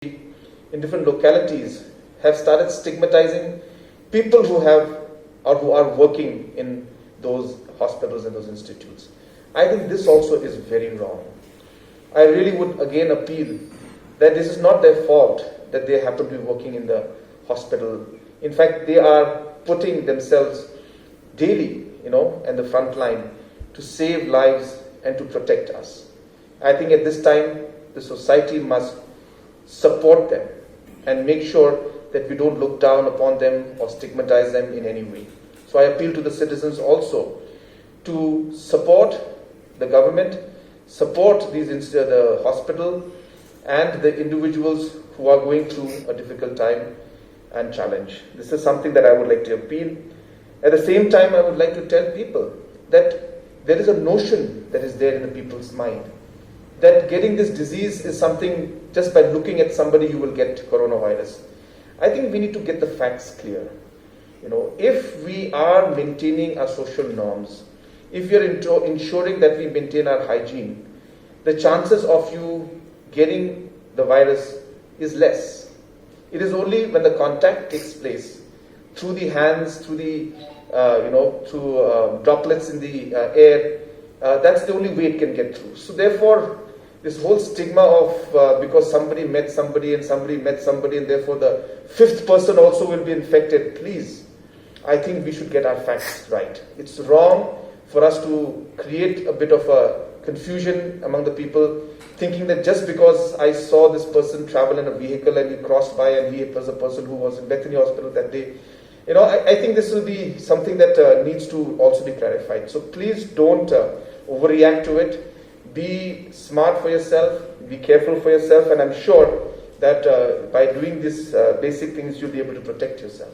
in different localities have started stigmatizing people who have or who are working in those hospitals and those institutes. I think this also is very wrong. I really would again appeal that this is not their fault that they happen to be working in the hospital. In fact, they are putting themselves daily, in the front line to save lives and to protect us. I think at this time, the society must support them and make sure that we don't look down upon them or stigmatize them in any way. So I appeal to the citizens also to support the government, support the hospital and the individuals who are going through a difficult time and challenge. This is something that I would like to appeal. At the same time, I would like to tell people that there is a notion that is there in the people's mind that getting this disease is something just by looking at somebody you will get coronavirus. I think we need to get the facts clear. If we are maintaining our social norms, if we are ensuring that we maintain our hygiene, the chances of you getting the virus is less. It is only when the contact takes place through the hands, through the through droplets in the air. That's the only way it can get through. So therefore, this whole stigma of because somebody met somebody and somebody met somebody and therefore the fifth person also will be infected, please, I think we should get our facts right. It's wrong for us to create a bit of a confusion among the people, thinking that just because I saw this person travel in a vehicle and he crossed by and he was a person who was in Bethany Hospital that day, I think this will be something that needs to also be clarified. So please don't overreact to it. Be smart for yourself, be careful for yourself, and I'm sure that by doing these basic things, you'll be able to protect yourself.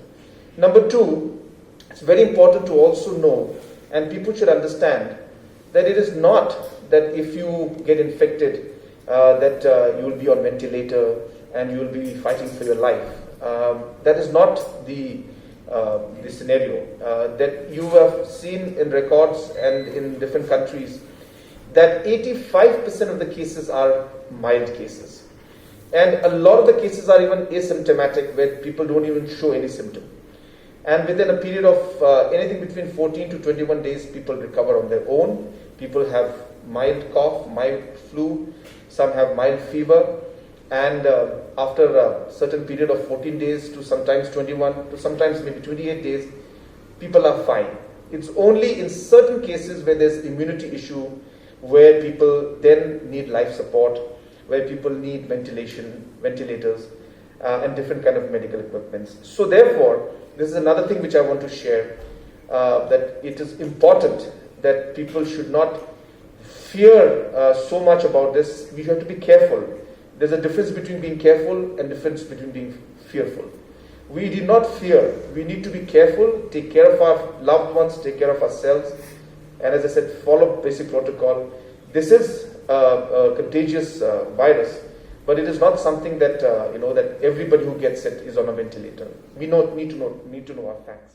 Number two, it's very important to also know, and people should understand, that it is not that if you get infected, that you will be on ventilator and you will be fighting for your life. That is not the scenario. That you have seen in records and in different countries, that 85% of the cases are mild cases. And a lot of the cases are even asymptomatic, where people don't even show any symptom. And within a period of anything between 14 to 21 days, people recover on their own. People have mild cough, mild flu, some have mild fever. And after a certain period of 14 days to sometimes 21 to sometimes maybe 28 days, people are fine. It's only in certain cases where there's immunity issue, where people then need life support, where people need ventilators, and different kind of medical equipments. So therefore, this is another thing which I want to share, that it is important that people should not fear so much about this. We have to be careful. There's a difference between being careful and difference between being fearful. We need not fear. We need to be careful, take care of our loved ones, take care of ourselves, and as I said, follow basic protocol. This is a contagious virus, but it is not something that that everybody who gets it is on a ventilator. We need to know our facts.